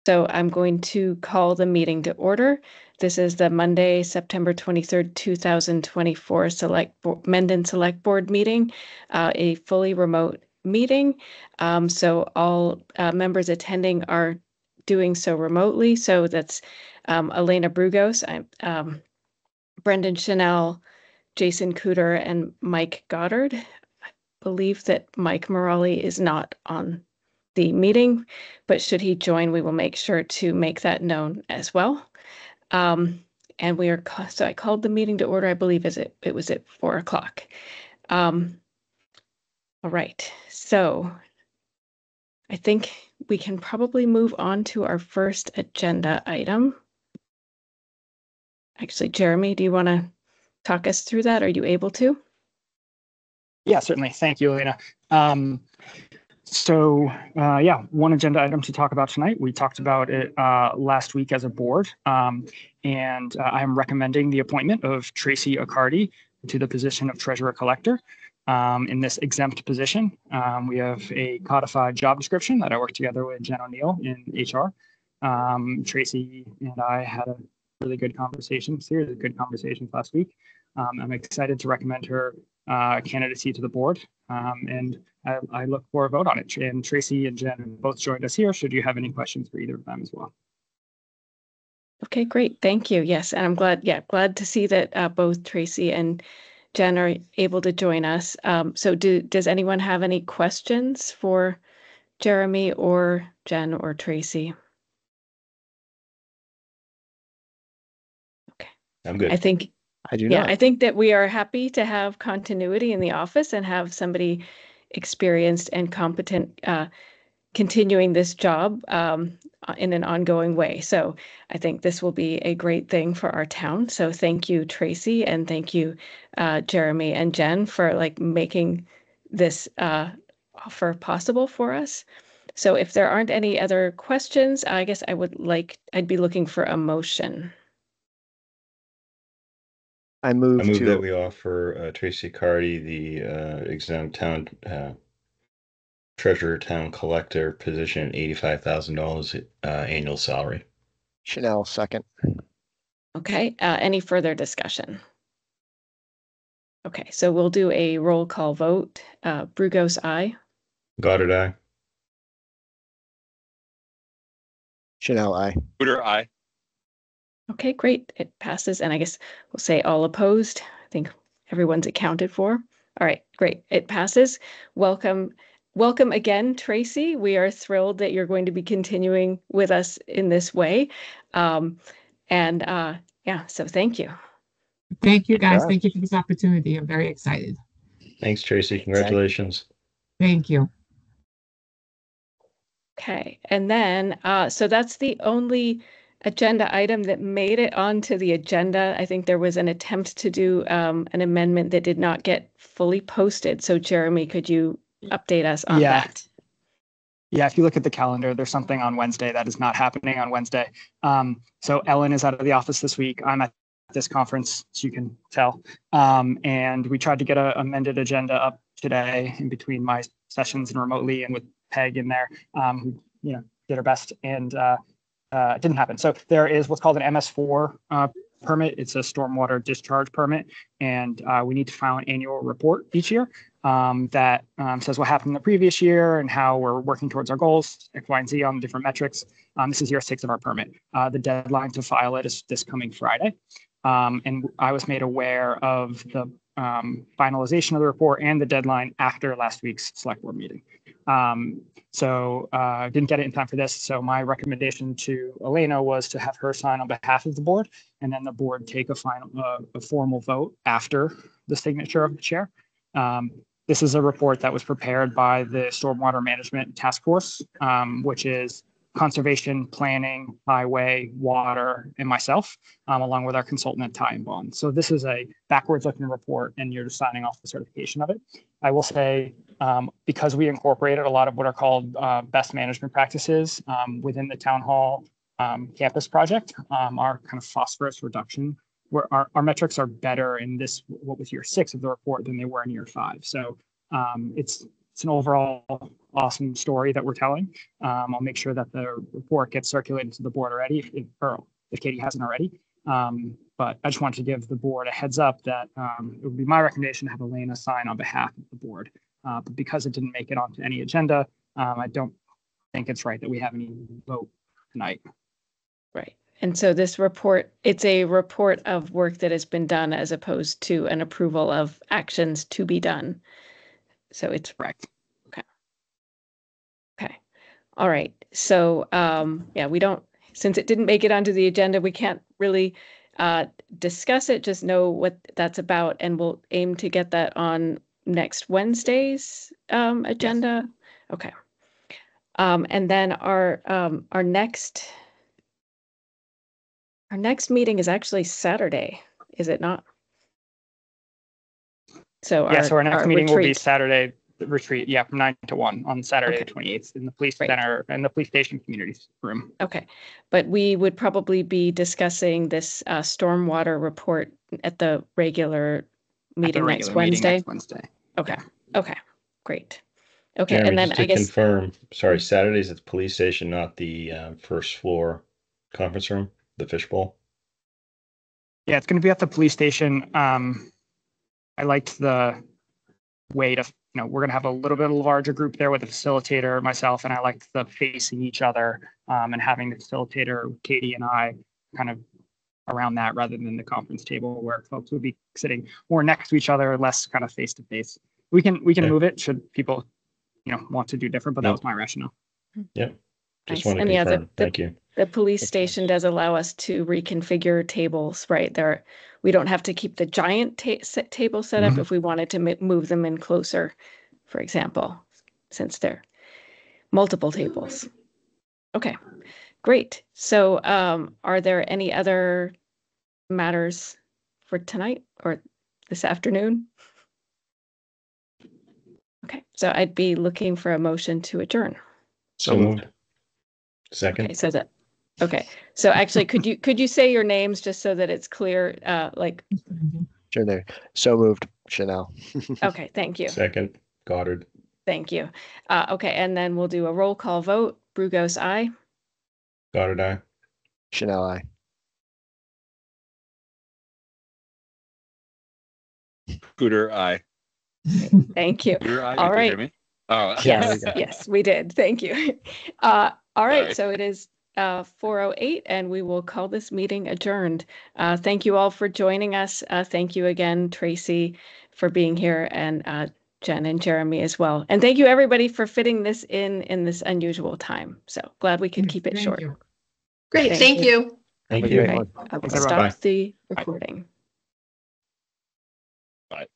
So I'm going to call the meeting to order. This is the Monday, September 23rd, 2024 Mendon Select Board meeting, a fully remote meeting. So all members attending are doing so remotely. So that's Elena Brugos, Brendan Chanel, Jason Cooter, and Mike Goddard. I believe that Mike Morali is not on the meeting, but should he join, we will make sure to make that known as well. And so I called the meeting to order, I believe it was at 4 o'clock. All right, so I think we can probably move on to our first agenda item. Actually, Jeremy, do you want to talk us through that? Are you able to? Yeah, certainly. Thank you, Elena. One agenda item to talk about tonight. We talked about it last week as a board, and I'm recommending the appointment of Tracy Accardi to the position of Treasurer Collector. In this exempt position, we have a codified job description that I worked together with Jen O'Neill in HR. Tracy and I had a really good series of good conversations last week. I'm excited to recommend her candidacy to the board, and I look for a vote on it. And Tracy and Jen both joined us here. Should you have any questions for either of them as well? Okay, great. Thank you. Yes, and I'm glad to see that both Tracy and Jen are able to join us. So does anyone have any questions for Jeremy or Jen or Tracy? Okay. I'm good. I think that we are happy to have continuity in the office and have somebody experienced and competent continuing this job in an ongoing way. So I think this will be a great thing for our town. So thank you, Tracy, and thank you, Jeremy and Jen, for making this offer possible for us. So if there aren't any other questions, I guess I'd be looking for a motion. I move that we offer Tracy Accardi the exempt town treasurer town collector position, $85,000 annual salary. Chanel, second. Okay, any further discussion? Okay, so we'll do a roll call vote. Brugos, aye. Goddard, aye. Chanel, aye. Cooter, aye. Okay, great. It passes. And I guess we'll say all opposed. I think everyone's accounted for. All right, great. It passes. Welcome again, Tracy. We are thrilled that you're going to be continuing with us in this way. So thank you. Thank you, guys. Thank you for this opportunity. I'm very excited. Thanks, Tracy. Congratulations. Thank you. Okay, and then, so that's the only agenda item that made it onto the agenda. I think there was an attempt to do an amendment that did not get fully posted. So Jeremy, could you update us on that? Yeah, if you look at the calendar, there's something on Wednesday that is not happening on Wednesday. So Ellen is out of the office this week. I'm at this conference, as you can tell. And we tried to get an amended agenda up today in between my sessions and remotely and with Peg in there, who did her best, and it didn't happen. So there is what's called an MS4 permit. It's a stormwater discharge permit, and we need to file an annual report each year that says what happened in the previous year and how we're working towards our goals, X, Y, and Z on different metrics. This is year 6 of our permit. The deadline to file it is this coming Friday. And I was made aware of the finalization of the report and the deadline after last week's select board meeting. So I didn't get it in time for this. So my recommendation to Elena was to have her sign on behalf of the board, and then the board take a formal vote after the signature of the chair. This is a report that was prepared by the Stormwater Management Task Force, which is conservation, planning, highway, water, and myself, along with our consultant at Ty and Bond. So this is a backwards-looking report, and you're just signing off the certification of it. I will say, because we incorporated a lot of what are called best management practices within the town hall campus project, our kind of phosphorus reduction, where our metrics are better in this, what was year 6 of the report, than they were in year 5. So it's it's an overall awesome story that we're telling. I'll make sure that the report gets circulated to the board already, if Katie hasn't already. But I just wanted to give the board a heads up that it would be my recommendation to have Elena sign on behalf of the board. But because it didn't make it onto any agenda, I don't think it's right that we have any vote tonight. Right. And so this report, it's a report of work that has been done as opposed to an approval of actions to be done. So it's correct. Okay. Okay. All right. So yeah, we don't, since it didn't make it onto the agenda, we can't really discuss it, just know what that's about, and we'll aim to get that on next Wednesday's agenda. Yes. Okay. And then our next meeting is actually Saturday, is it not? So our next meeting will be Saturday retreat, from 9 to 1 on Saturday, the 28th in the police center and the police station community room. Okay, but we would probably be discussing this stormwater report at the regular meeting next Wednesday. Okay. Yeah. Okay, great. Okay, Jeremy, and then just to confirm, sorry, Saturdays at the police station, not the first floor conference room, the fishbowl. Yeah, it's going to be at the police station. I liked the way to, we're going to have a little bit of a larger group there with the facilitator, myself, and I liked the facing each other and having the facilitator, Katie and I, kind of around that rather than the conference table where folks would be sitting more next to each other, less kind of face to face. We can move it should people, want to do different, but that was my rationale. Yep. Just Nice. want to confirm. Thank you. The police station does allow us to reconfigure tables, right? We don't have to keep the giant table set up if we wanted to move them in closer, for example, since they're multiple tables. Okay, great. So are there any other matters for tonight or this afternoon? Okay, so I'd be looking for a motion to adjourn. So moved. Second. Okay, so actually, could you say your names just so that it's clear? Sure there. So moved, Chanel. Okay, thank you. Second, Goddard. Thank you. Okay, and then we'll do a roll call vote. Brugos, aye. Goddard, aye. Chanel, aye. Cooter, aye. Thank you. Cooter, aye. All right. Hear me? Oh, yes, yes, we did. Thank you. All right, so it is 4:08, and we will call this meeting adjourned. Thank you all for joining us. Thank you again, Tracy, for being here, and Jen and Jeremy as well. And thank you, everybody, for fitting this in this unusual time. So glad we could keep it short. Great, thank you. Thank you. I will stop the recording. Bye.